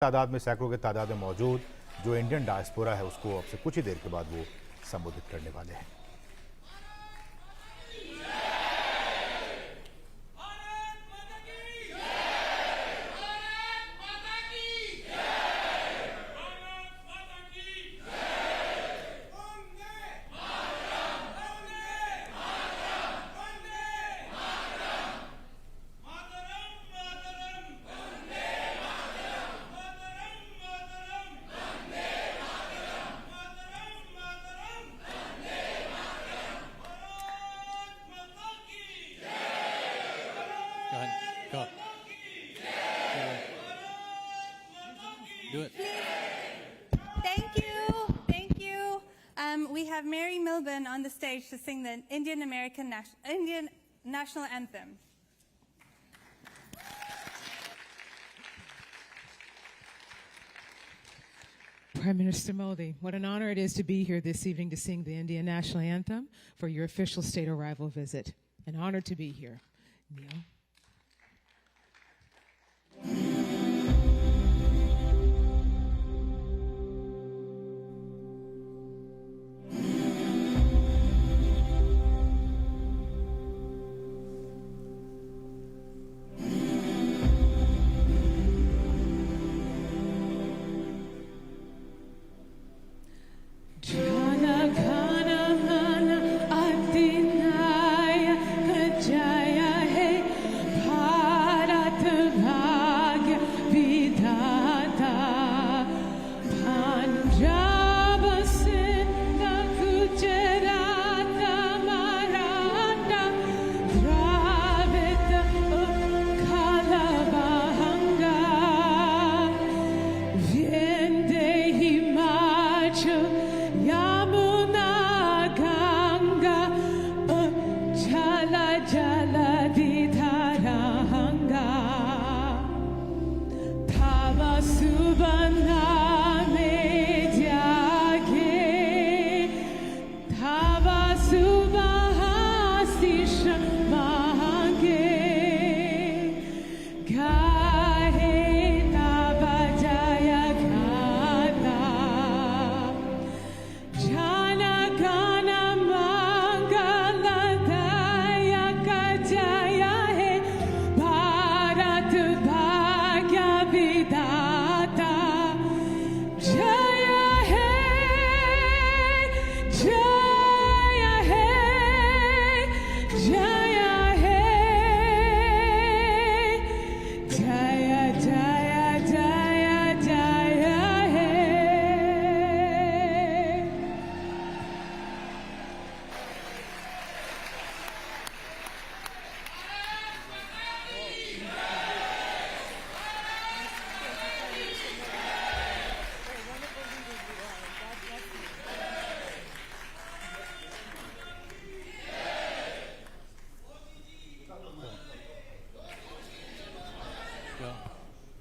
तादाद में, सैकड़ों की तादाद में मौजूद जो इंडियन डायस्पोरा है उसको अब से कुछ ही देर के बाद वो संबोधित करने वाले हैं। Go ahead. Go. Do it. Thank you. Thank you. We have Mary Milburn on the stage to sing the Indian National Anthem. Prime Minister Modi, what an honor it is to be here this evening to sing the Indian National Anthem for your official state arrival visit. An honor to be here. Neil.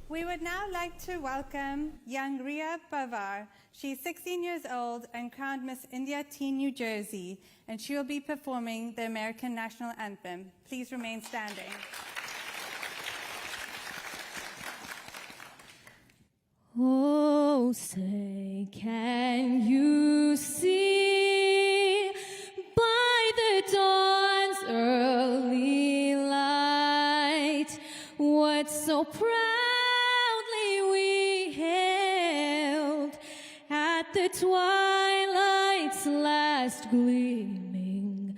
We would now like to welcome young Ria Pawar. She's 16 years old and crowned Miss India Teen New Jersey, and she will be performing the American National Anthem. Please remain standing. Oh, say, can you see by the dawn's early light what so proudly we hailed at the twilight's last gleaming,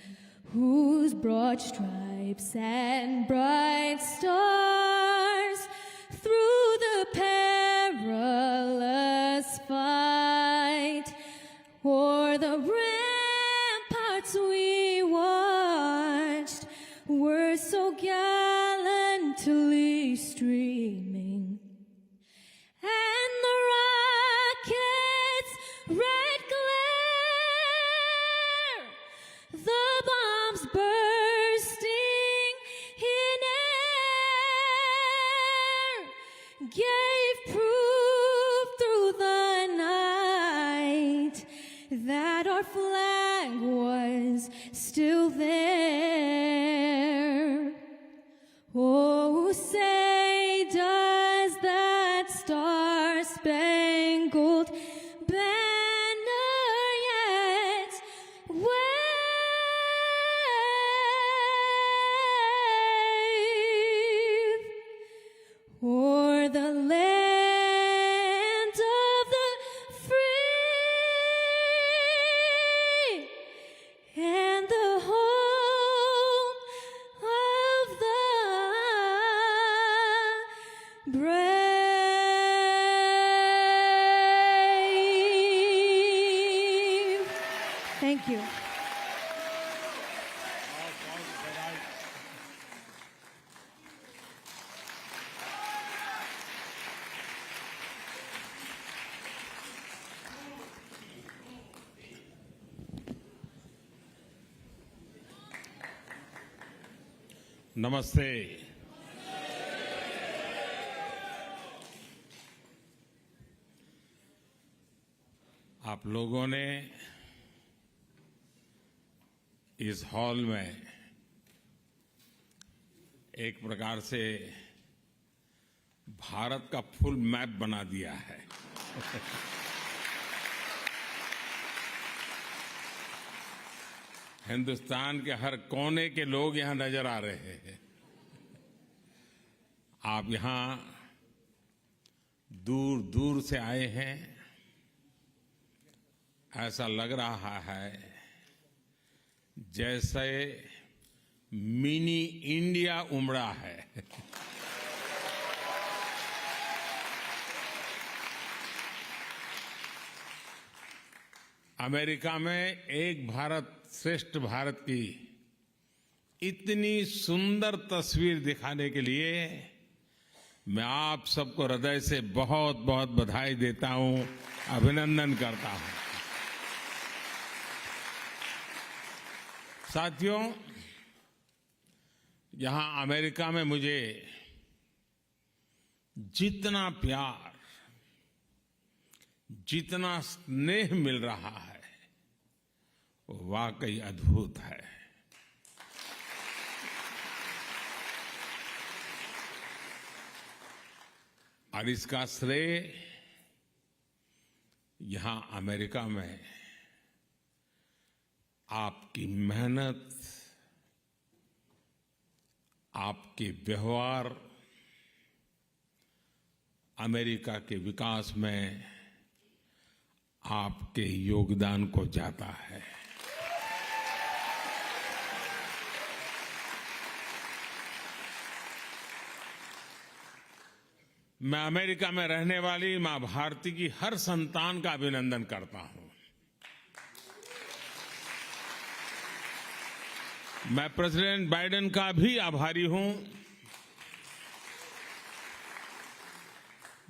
whose broad stripes and bright stars through the perilous fight o'er the ramparts we watched were so gallantly streaming, and the rocket's red glare, the bombs bursting in star-spangled banner yet wave o'er the land of the free and the home of the brave. Thank you. नमस्ते। आप लोगों ने इस hall में एक प्रकार से भारत का फुल मैप बना दिया है। हिंदुस्तान के हर कोने के लोग यहां नजर आ रहे हैं। आप यहां दूर दूर से आए हैं। ऐसा लग रहा है जैसे मिनी इंडिया उमड़ा है। अमेरिका में एक भारत श्रेष्ठ भारत की इतनी सुंदर तस्वीर दिखाने के लिए मैं आप सबको हृदय से बहुत बहुत बधाई देता हूं, अभिनंदन करता हूं। साथियों, यहां अमेरिका में मुझे जितना प्यार, जितना स्नेह मिल रहा है वो वाकई अद्भुत है। और इसका श्रेय यहां अमेरिका में आपकी मेहनत, आपके व्यवहार, अमेरिका के विकास में आपके योगदान को जाता है। मैं अमेरिका में रहने वाली मां भारती की हर संतान का अभिनंदन करता हूं। मैं प्रेसिडेंट बाइडेन का भी आभारी हूं।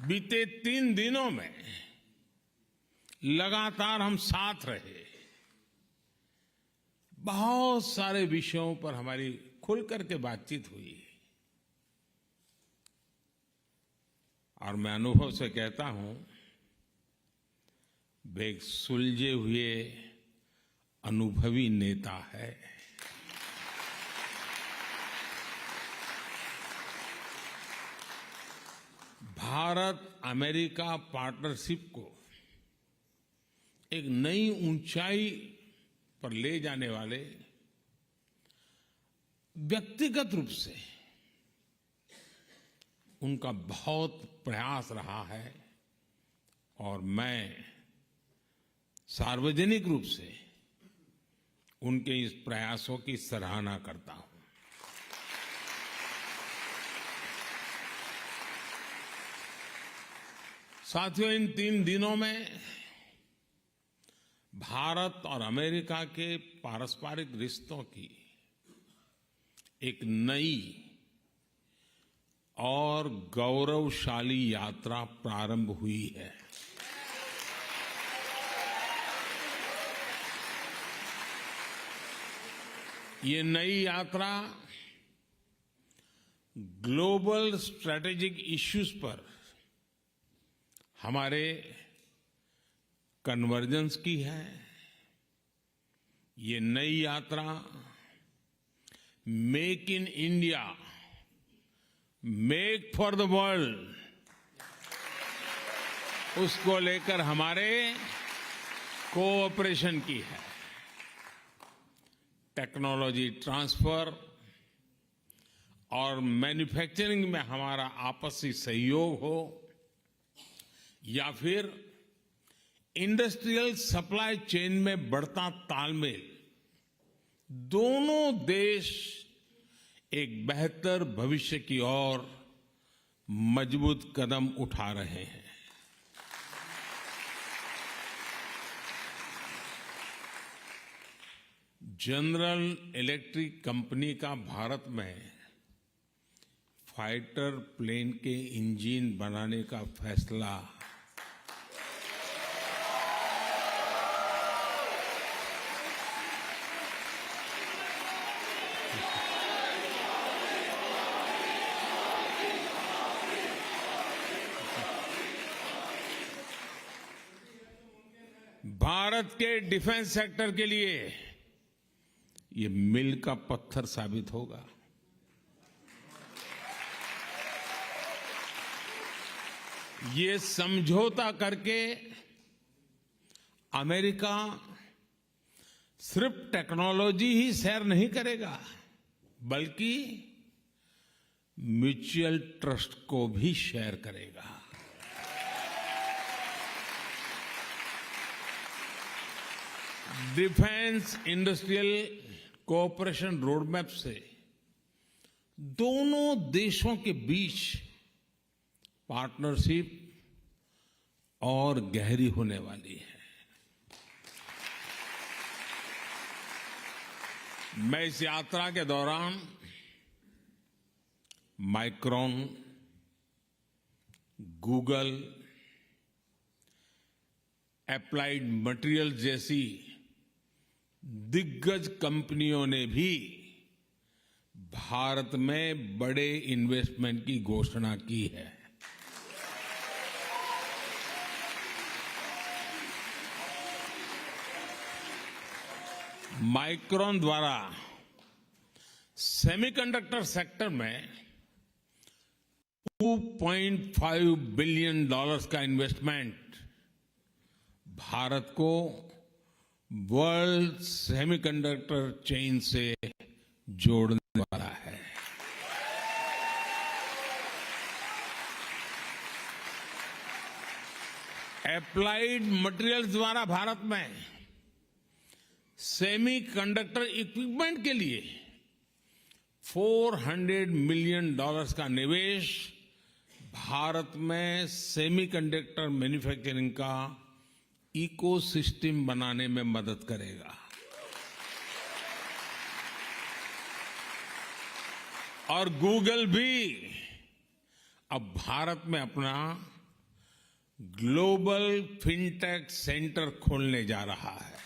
बीते 3 दिनों में लगातार हम साथ रहे। बहुत सारे विषयों पर हमारी खुल करके बातचीत हुई और मैं अनुभव से कहता हूं, वे एक सुलझे हुए अनुभवी नेता है। भारत अमेरिका पार्टनरशिप को एक नई ऊंचाई पर ले जाने वाले व्यक्तिगत रूप से उनका बहुत प्रयास रहा है और मैं सार्वजनिक रूप से उनके इस प्रयासों की सराहना करता हूं। साथियों, इन 3 दिनों में भारत और अमेरिका के पारस्परिक रिश्तों की एक नई और गौरवशाली यात्रा प्रारंभ हुई है। ये नई यात्रा ग्लोबल स्ट्रैटेजिक इश्यूज पर हमारे कन्वर्जेंस की है। ये नई यात्रा make in India, make for the world उसको लेकर हमारे कोऑपरेशन की है। टेक्नोलॉजी ट्रांसफर और मैन्युफैक्चरिंग में हमारा आपसी सहयोग हो या फिर इंडस्ट्रियल सप्लाई चेन में बढ़ता तालमेल, दोनों देश एक बेहतर भविष्य की ओर मजबूत कदम उठा रहे हैं। जनरल इलेक्ट्रिक कंपनी का भारत में फाइटर प्लेन के इंजन बनाने का फैसला भारत के डिफेंस सेक्टर के लिए ये मील का पत्थर साबित होगा। ये समझौता करके अमेरिका सिर्फ टेक्नोलॉजी ही शेयर नहीं करेगा, बल्कि म्यूचुअल ट्रस्ट को भी शेयर करेगा। डिफेंस इंडस्ट्रियल कोऑपरेशन रोडमैप से दोनों देशों के बीच पार्टनरशिप और गहरी होने वाली है। मैं इस यात्रा के दौरान माइक्रॉन, गूगल, एप्लाइड मटेरियल जैसी दिग्गज कंपनियों ने भी भारत में बड़े इन्वेस्टमेंट की घोषणा की है। माइक्रॉन द्वारा सेमीकंडक्टर सेक्टर में $2.5 बिलियन का इन्वेस्टमेंट भारत को वर्ल्ड सेमीकंडक्टर चेन से जोड़ने वाला है। एप्लाइड मटेरियल्स द्वारा भारत में सेमीकंडक्टर इक्विपमेंट के लिए $400 मिलियन का निवेश भारत में सेमीकंडक्टर मैन्युफैक्चरिंग का इकोसिस्टम बनाने में मदद करेगा। और गूगल भी अब भारत में अपना ग्लोबल फिनटेक सेंटर खोलने जा रहा है।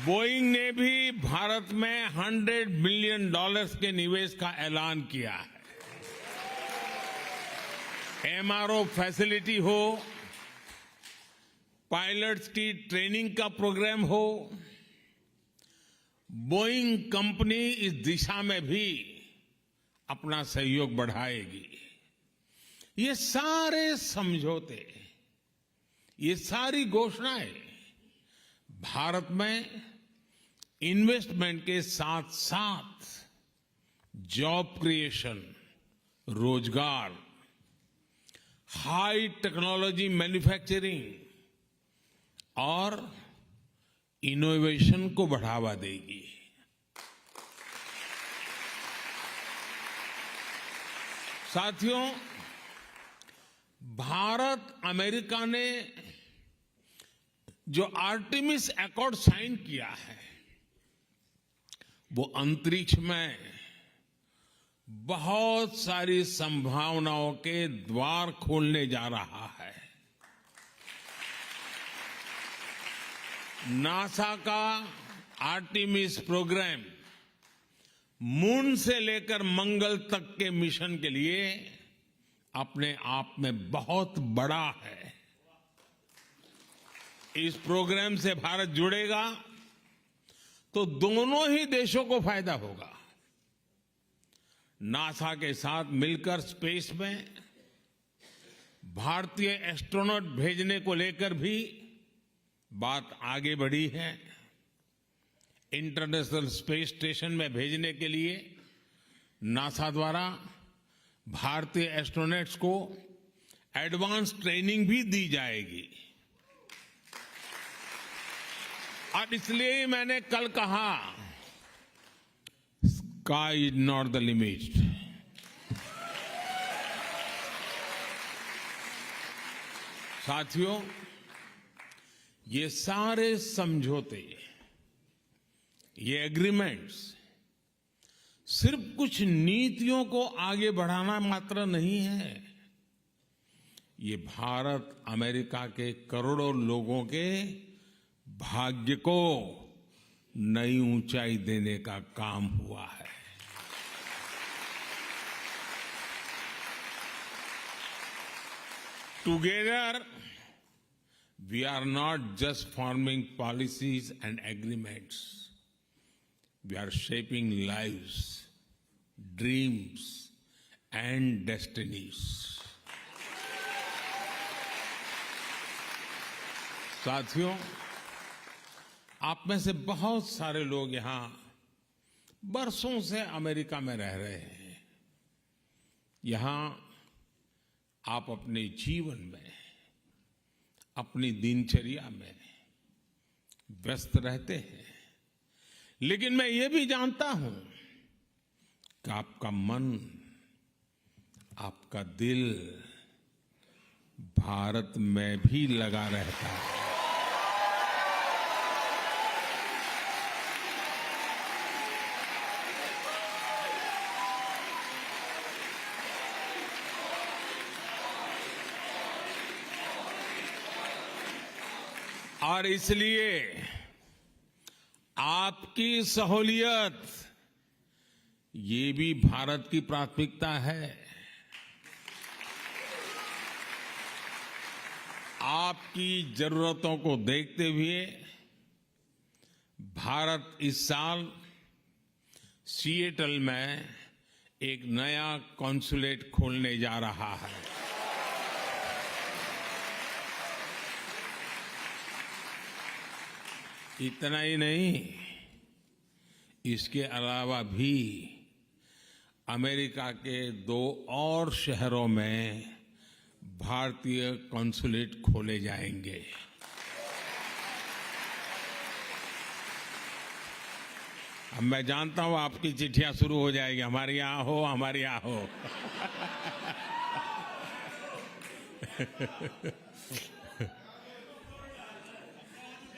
बोइंग ने भी भारत में $100 मिलियन के निवेश का ऐलान किया है। एमआरओ फैसिलिटी हो, पायलट्स की ट्रेनिंग का प्रोग्राम हो, बोइंग कंपनी इस दिशा में भी अपना सहयोग बढ़ाएगी। ये सारे समझौते, ये सारी घोषणाएं भारत में इन्वेस्टमेंट के साथ साथ जॉब क्रिएशन, रोजगार, हाई टेक्नोलॉजी मैन्युफैक्चरिंग और इनोवेशन को बढ़ावा देगी। साथियों, भारत अमेरिका ने जो आर्टेमिस अकॉर्ड साइन किया है, वो अंतरिक्ष में बहुत सारी संभावनाओं के द्वार खोलने जा रहा है। नासा का आर्टेमिस प्रोग्राम मून से लेकर मंगल तक के मिशन के लिए अपने आप में बहुत बड़ा है। इस प्रोग्राम से भारत जुड़ेगा तो दोनों ही देशों को फायदा होगा। नासा के साथ मिलकर स्पेस में भारतीय एस्ट्रोनॉट भेजने को लेकर भी बात आगे बढ़ी है। इंटरनेशनल स्पेस स्टेशन में भेजने के लिए नासा द्वारा भारतीय एस्ट्रोनॉट्स को एडवांस ट्रेनिंग भी दी जाएगी। और इसलिए ही मैंने कल कहा, sky is not the limit. साथियों, ये सारे समझौते, ये एग्रीमेंट्स सिर्फ कुछ नीतियों को आगे बढ़ाना मात्र नहीं है। ये भारत अमेरिका के करोड़ों लोगों के भाग्य को नई ऊंचाई देने का काम हुआ है। Together we are not just forming policies and agreements. We are shaping lives, dreams, and destinies. साथियों, आप में से बहुत सारे लोग यहां बरसों से अमेरिका में रह रहे हैं। यहां आप अपने जीवन में, अपनी दिनचर्या में व्यस्त रहते हैं, लेकिन मैं ये भी जानता हूं कि आपका मन, आपका दिल भारत में भी लगा रहता है। और इसलिए आपकी सहूलियत ये भी भारत की प्राथमिकता है। आपकी जरूरतों को देखते हुए भारत इस साल सिएटल में एक नया कॉन्सुलेट खोलने जा रहा है। इतना ही नहीं, इसके अलावा भी अमेरिका के 2 और शहरों में भारतीय कॉन्सुलेट खोले जाएंगे। अब मैं जानता हूं आपकी चिट्ठियां शुरू हो जाएगी, हमारे यहां हो, हमारे यहां हो।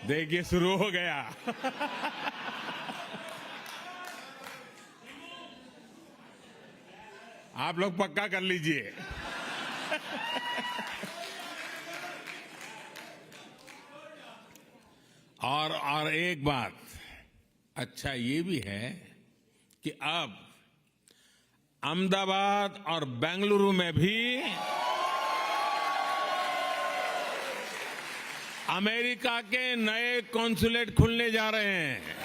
देखिए, शुरू हो गया। आप लोग पक्का कर लीजिए। और एक बात अच्छा ये भी है कि अब अहमदाबाद और बेंगलुरु में भी अमेरिका के नए कॉन्सुलेट खुलने जा रहे हैं।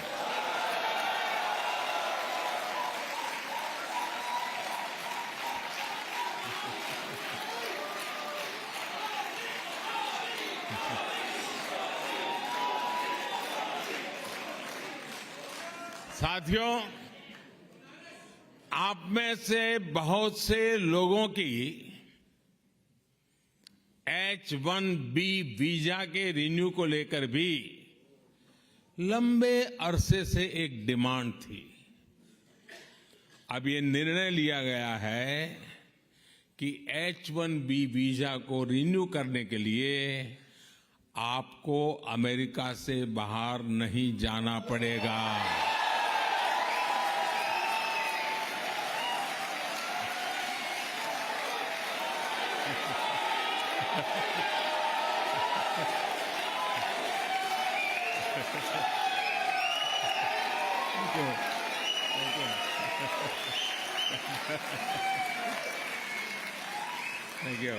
साथियों, आप में से बहुत से लोगों की H-1B वीजा के रिन्यू को लेकर भी लंबे अरसे से एक डिमांड थी। अब ये निर्णय लिया गया है कि H-1B वीजा को रिन्यू करने के लिए आपको अमेरिका से बाहर नहीं जाना पड़ेगा। Thank you.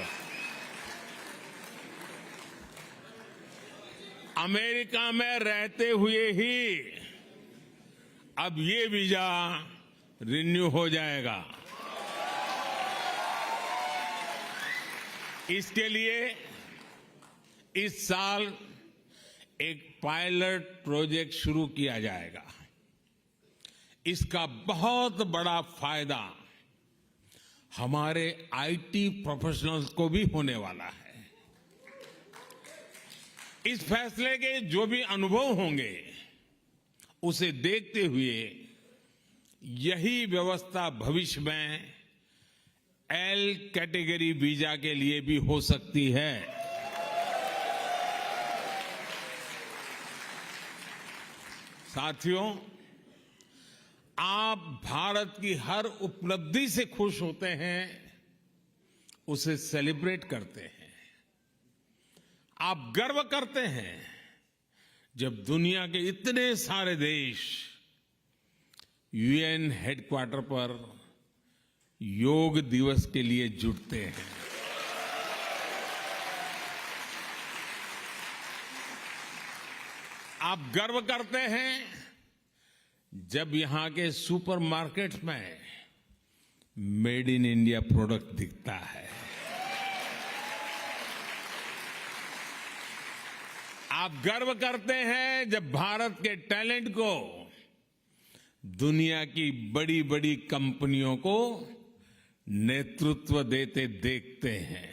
अमेरिका में रहते हुए ही अब ये वीजा रिन्यू हो जाएगा। इसके लिए इस साल एक पायलट प्रोजेक्ट शुरू किया जाएगा। इसका बहुत बड़ा फायदा हमारे आईटी प्रोफेशनल्स को भी होने वाला है। इस फैसले के जो भी अनुभव होंगे उसे देखते हुए यही व्यवस्था भविष्य में एल कैटेगरी वीजा के लिए भी हो सकती है। साथियों, आप भारत की हर उपलब्धि से खुश होते हैं, उसे सेलिब्रेट करते हैं। आप गर्व करते हैं जब दुनिया के इतने सारे देश यूएन हेडक्वार्टर पर योग दिवस के लिए जुटते हैं। आप गर्व करते हैं जब यहां के सुपरमार्केट्स में मेड इन इंडिया प्रोडक्ट दिखता है। आप गर्व करते हैं जब भारत के टैलेंट को दुनिया की बड़ी बड़ी कंपनियों को नेतृत्व देते देखते हैं।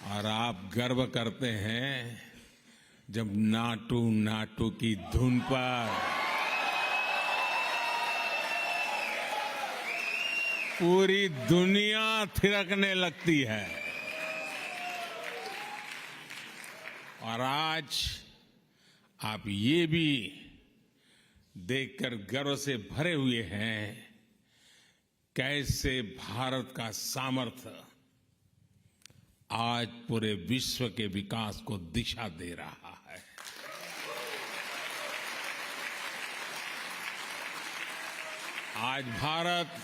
और आप गर्व करते हैं जब नाटू नाटू की धुन पर पूरी दुनिया थिरकने लगती है। और आज आप ये भी देखकर गर्व से भरे हुए हैं कैसे भारत का सामर्थ्य आज पूरे विश्व के विकास को दिशा दे रहा है। आज भारत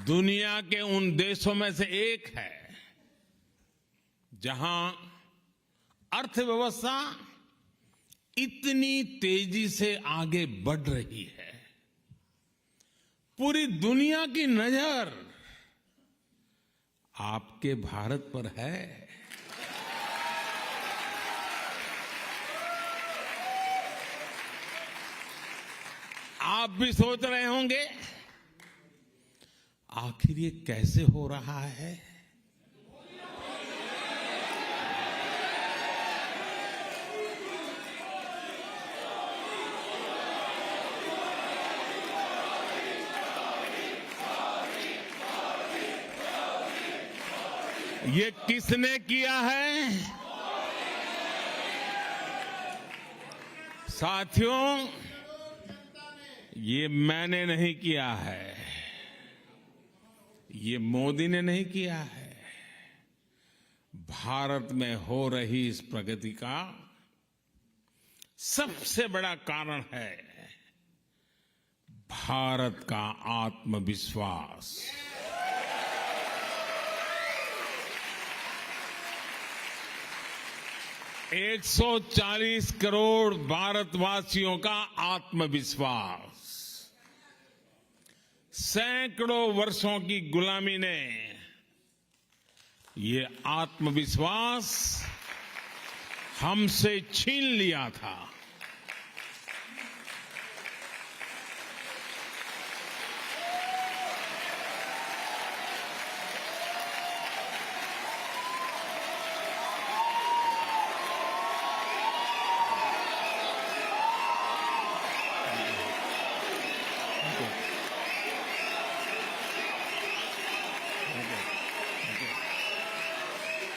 दुनिया के उन देशों में से एक है जहां अर्थव्यवस्था इतनी तेजी से आगे बढ़ रही है। पूरी दुनिया की नजर आपके भारत पर है। आप भी सोच रहे होंगे आखिर ये कैसे हो रहा है। ये किसने किया है? साथियों, ये मैंने नहीं किया है, ये मोदी ने नहीं किया है। भारत में हो रही इस प्रगति का सबसे बड़ा कारण है भारत का आत्मविश्वास। एक 140 करोड़ भारतवासियों का आत्मविश्वास, सैकड़ों वर्षों की गुलामी ने ये आत्मविश्वास हमसे छीन लिया था।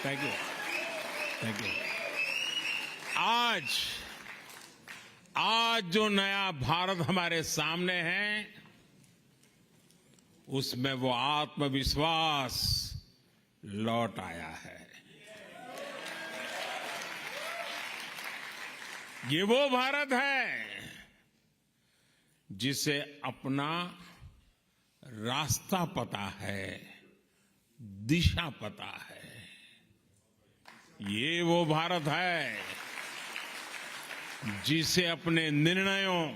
Thank you. आज जो नया भारत हमारे सामने है, उसमें वो आत्मविश्वास लौट आया है। ये वो भारत है जिसे अपना रास्ता पता है, दिशा पता है। ये वो भारत है जिसे अपने निर्णयों,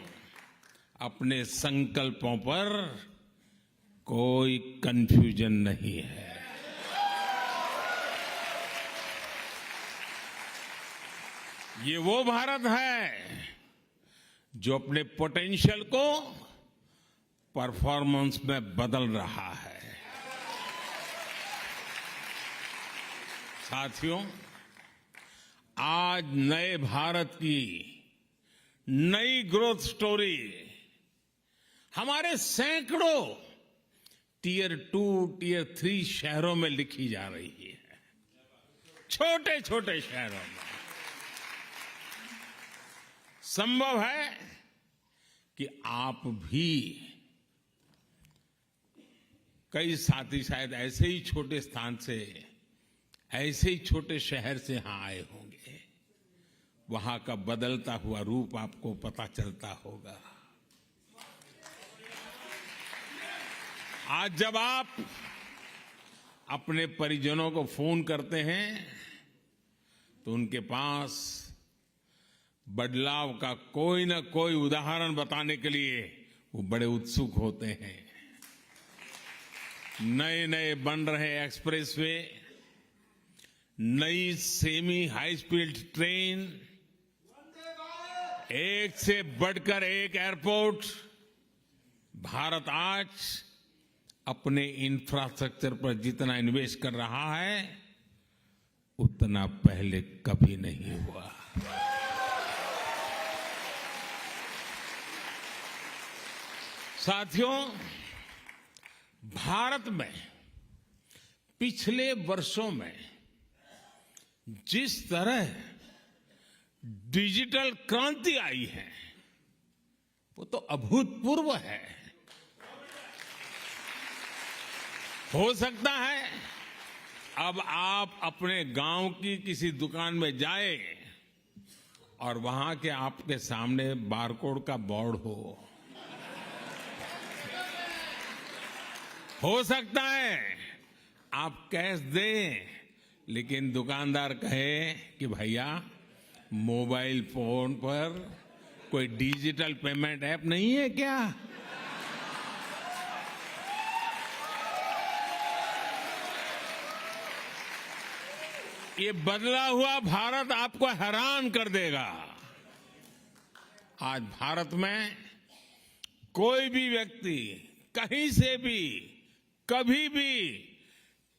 अपने संकल्पों पर कोई कंफ्यूजन नहीं है। ये वो भारत है जो अपने पोटेंशियल को परफॉर्मेंस में बदल रहा है। साथियों, आज नए भारत की नई ग्रोथ स्टोरी हमारे सैकड़ों टियर 2, टियर 3 शहरों में लिखी जा रही है। छोटे छोटे शहरों में संभव है कि आप भी, कई साथी शायद ऐसे ही छोटे स्थान से, ऐसे ही छोटे शहर से यहां आए होंगे। वहां का बदलता हुआ रूप आपको पता चलता होगा। आज जब आप अपने परिजनों को फोन करते हैं तो उनके पास बदलाव का कोई ना कोई उदाहरण बताने के लिए वो बड़े उत्सुक होते हैं। नए नए बन रहे एक्सप्रेसवे, नई सेमी हाई स्पीड ट्रेन, एक से बढ़कर एक एयरपोर्ट। भारत आज अपने इंफ्रास्ट्रक्चर पर जितना इन्वेस्ट कर रहा है उतना पहले कभी नहीं हुआ। साथियों, भारत में पिछले वर्षों में जिस तरह डिजिटल क्रांति आई है वो तो अभूतपूर्व है। हो सकता है अब आप अपने गांव की किसी दुकान में जाए और वहां के आपके सामने बारकोड का बोर्ड हो सकता है आप कैश दें, लेकिन दुकानदार कहे कि भैया मोबाइल फोन पर कोई डिजिटल पेमेंट ऐप नहीं है क्या? ये बदला हुआ भारत आपको हैरान कर देगा। आज भारत में कोई भी व्यक्ति कहीं से भी कभी भी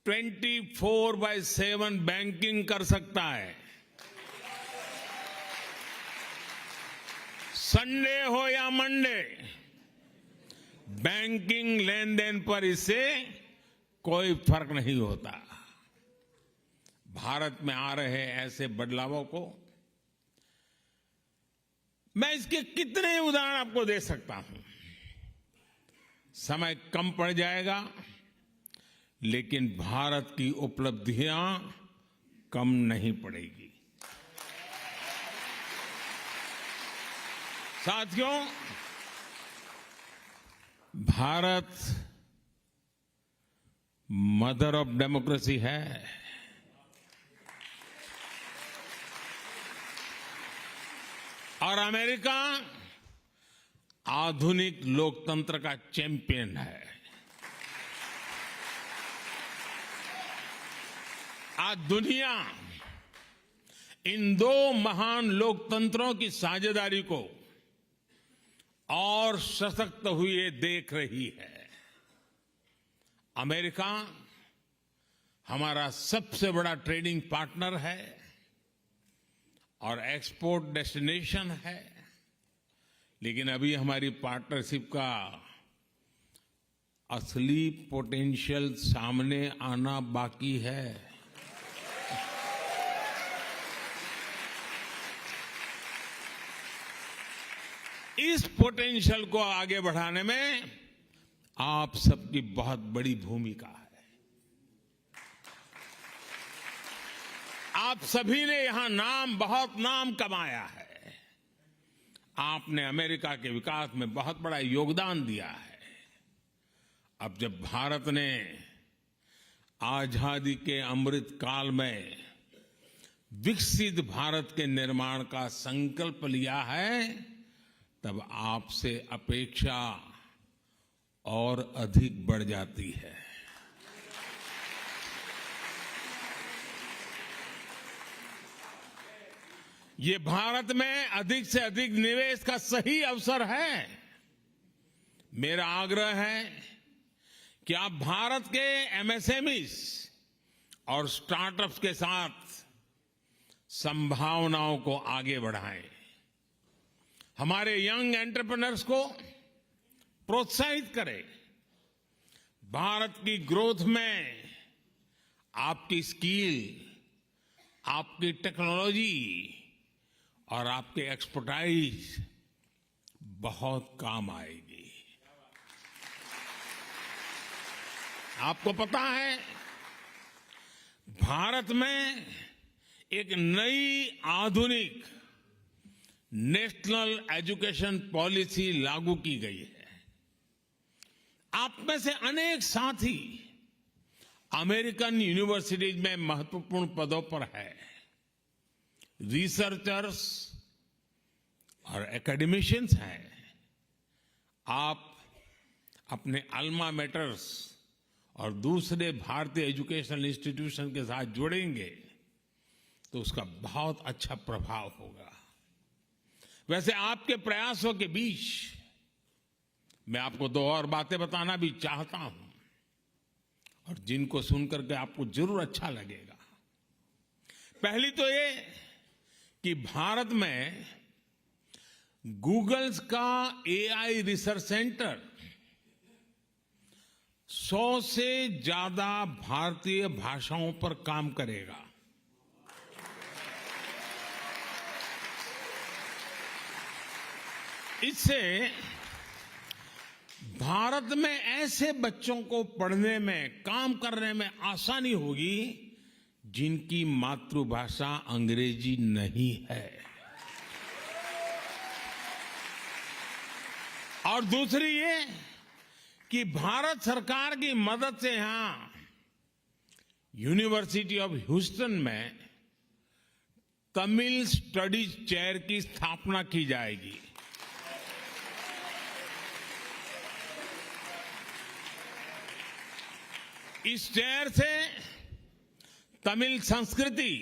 24/7 बैंकिंग कर सकता है। संडे हो या मंडे, बैंकिंग लेन देन पर इससे कोई फर्क नहीं होता। भारत में आ रहे ऐसे बदलावों को मैं इसके कितने उदाहरण आपको दे सकता हूं। समय कम पड़ जाएगा, लेकिन भारत की उपलब्धियां कम नहीं पड़ेगी। साथियों, भारत मदर ऑफ डेमोक्रेसी है। और अमेरिका आधुनिक लोकतंत्र का चैंपियन है। आज दुनिया इन दो महान लोकतंत्रों की साझेदारी को और सशक्त हुए देख रही है। अमेरिका हमारा सबसे बड़ा ट्रेडिंग पार्टनर है और एक्सपोर्ट डेस्टिनेशन है, लेकिन अभी हमारी पार्टनरशिप का असली पोटेंशियल सामने आना बाकी है। इस पोटेंशियल को आगे बढ़ाने में आप सबकी बहुत बड़ी भूमिका है। आप सभी ने यहां बहुत नाम कमाया है। आपने अमेरिका के विकास में बहुत बड़ा योगदान दिया है। अब जब भारत ने आजादी के अमृत काल में विकसित भारत के निर्माण का संकल्प लिया है, तब आपसे अपेक्षा और अधिक बढ़ जाती है। ये भारत में अधिक से अधिक निवेश का सही अवसर है। मेरा आग्रह है कि आप भारत के एमएसएमईज और स्टार्टअप्स के साथ संभावनाओं को आगे बढ़ाएं। हमारे यंग एंटरप्रेन्योर्स को प्रोत्साहित करें। भारत की ग्रोथ में आपकी स्किल, आपकी टेक्नोलॉजी और आपके एक्सपर्टाइज बहुत काम आएगी। आपको पता है, भारत में एक नई आधुनिक नेशनल एजुकेशन पॉलिसी लागू की गई है। आप में से अनेक साथी अमेरिकन यूनिवर्सिटीज में महत्वपूर्ण पदों पर है। रिसर्चर्स और एकेडमिशियंस हैं। आप अपने अल्मा मैटर्स और दूसरे भारतीय एजुकेशनल इंस्टीट्यूशन के साथ जुड़ेंगे तो उसका बहुत अच्छा प्रभाव होगा। वैसे आपके प्रयासों के बीच मैं आपको दो और बातें बताना भी चाहता हूं और जिनको सुनकर के आपको जरूर अच्छा लगेगा। पहली तो ये कि भारत में गूगल्स का एआई रिसर्च सेंटर 100 से ज्यादा भारतीय भाषाओं पर काम करेगा। इससे भारत में ऐसे बच्चों को पढ़ने में, काम करने में आसानी होगी जिनकी मातृभाषा अंग्रेजी नहीं है। और दूसरी ये कि भारत सरकार की मदद से यहां यूनिवर्सिटी ऑफ ह्यूस्टन में तमिल स्टडीज चेयर की स्थापना की जाएगी। इस चेयर से तमिल संस्कृति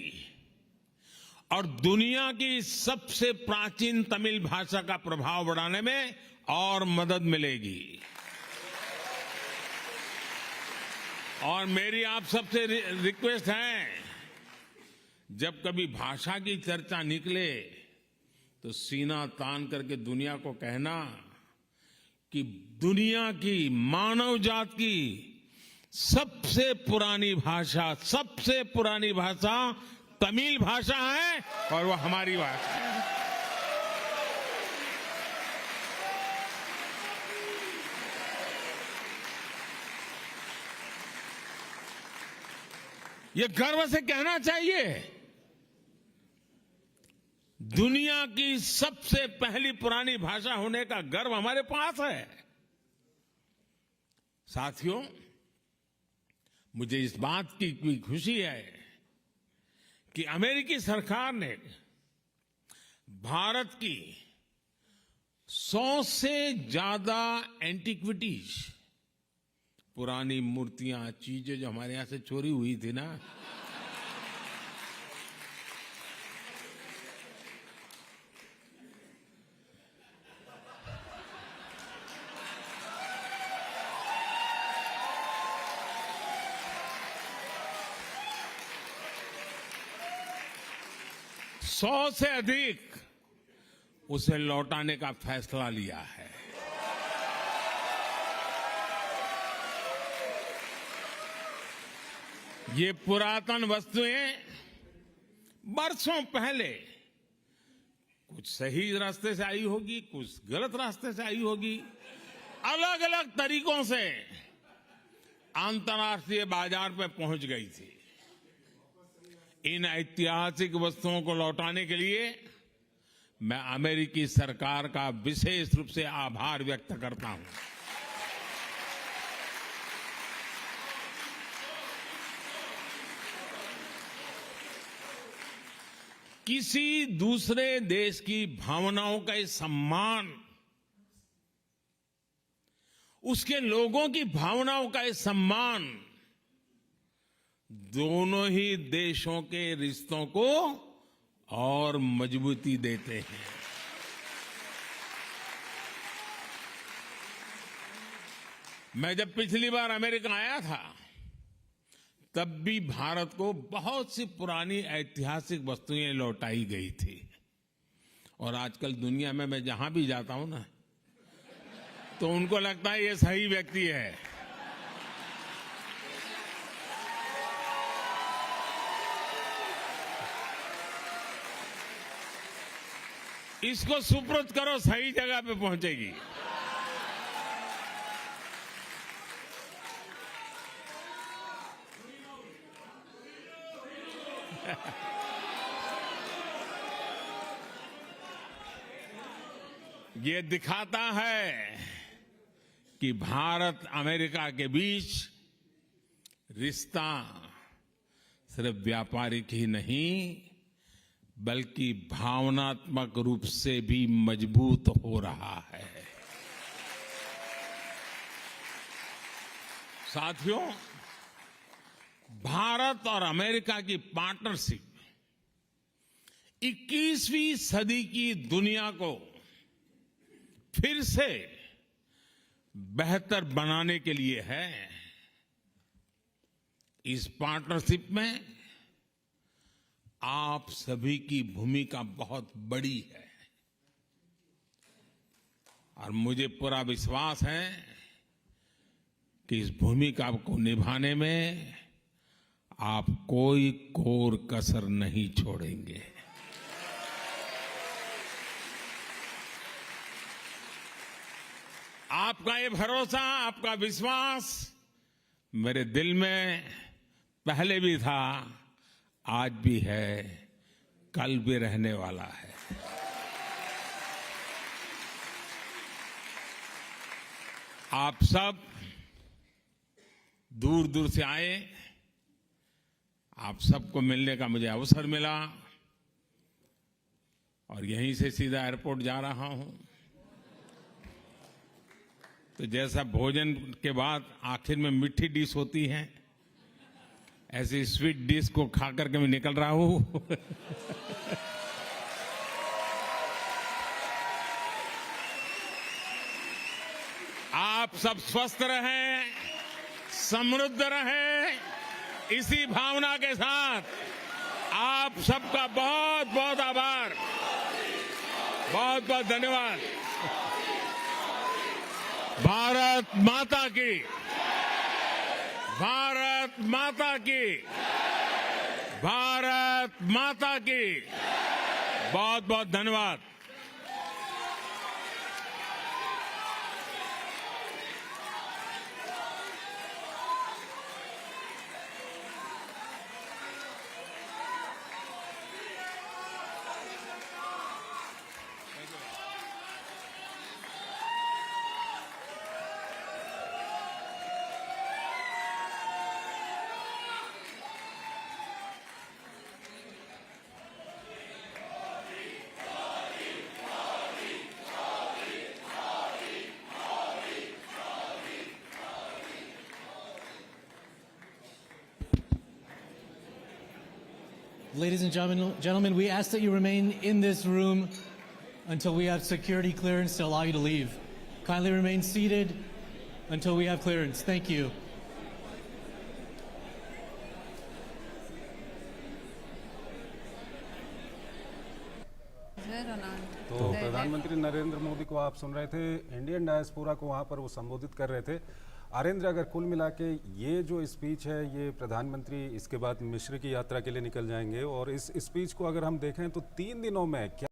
और दुनिया की सबसे प्राचीन तमिल भाषा का प्रभाव बढ़ाने में और मदद मिलेगी। और मेरी आप सबसे रिक्वेस्ट है, जब कभी भाषा की चर्चा निकले तो सीना तान करके दुनिया को कहना कि दुनिया की, मानव जात की सबसे पुरानी भाषा तमिल भाषा है और वो हमारी भाषा है। ये गर्व से कहना चाहिए, दुनिया की सबसे पहली पुरानी भाषा होने का गर्व हमारे पास है। साथियों, मुझे इस बात की भी खुशी है कि अमेरिकी सरकार ने भारत की 100 से ज्यादा एंटिक्विटीज, पुरानी मूर्तियां, चीजें जो हमारे यहां से चोरी हुई थी ना, सौ से अधिक उसे लौटाने का फैसला लिया है। ये पुरातन वस्तुएं बरसों पहले कुछ सही रास्ते से आई होगी, कुछ गलत रास्ते से आई होगी, अलग अलग तरीकों से अंतर्राष्ट्रीय बाजार में पहुंच गई थी। इन ऐतिहासिक वस्तुओं को लौटाने के लिए मैं अमेरिकी सरकार का विशेष रूप से आभार व्यक्त करता हूं। किसी दूसरे देश की भावनाओं का ये सम्मान, उसके लोगों की भावनाओं का ये सम्मान दोनों ही देशों के रिश्तों को और मजबूती देते हैं। मैं जब पिछली बार अमेरिका आया था तब भी भारत को बहुत सी पुरानी ऐतिहासिक वस्तुएं लौटाई गई थी। और आजकल दुनिया में मैं जहां भी जाता हूं ना तो उनको लगता है ये सही व्यक्ति है। इसको सुपुर्द करो, सही जगह पे पहुंचेगी। ये दिखाता है कि भारत अमेरिका के बीच रिश्ता सिर्फ व्यापारिक ही नहीं बल्कि भावनात्मक रूप से भी मजबूत हो रहा है। साथियों, भारत और अमेरिका की पार्टनरशिप 21वीं सदी की दुनिया को फिर से बेहतर बनाने के लिए है। इस पार्टनरशिप में आप सभी की भूमिका बहुत बड़ी है और मुझे पूरा विश्वास है कि इस भूमिका को निभाने में आप कोई कोर कसर नहीं छोड़ेंगे। आपका ये भरोसा, आपका विश्वास मेरे दिल में पहले भी था, आज भी है, कल भी रहने वाला है। आप सब दूर दूर से आए, आप सबको मिलने का मुझे अवसर मिला और यहीं से सीधा एयरपोर्ट जा रहा हूं। तो जैसा भोजन के बाद आखिर में मीठी डिश होती है, ऐसी स्वीट डिश को खा करके मैं निकल रहा हूं। आप सब स्वस्थ रहें, समृद्ध रहें, इसी भावना के साथ आप सबका बहुत बहुत आभार, बहुत बहुत धन्यवाद। भारत माता की, भारत माता की, भारत माता की, बहुत बहुत धन्यवाद। Ladies and gentlemen, we ask that you remain in this room until we have security clearance to allow you to leave. Kindly remain seated until we have clearance. Thank you. तो प्रधानमंत्री नरेंद्र मोदी को आप सुन रहे थे, इंडियन डायस्पोरा को वहाँ पर वो संबोधित कर रहे थे। आरेंद्र, अगर कुल मिला के ये जो स्पीच है, ये प्रधानमंत्री इसके बाद मिस्र की यात्रा के लिए निकल जाएंगे और इस स्पीच को अगर हम देखें तो 3 दिनों में क्या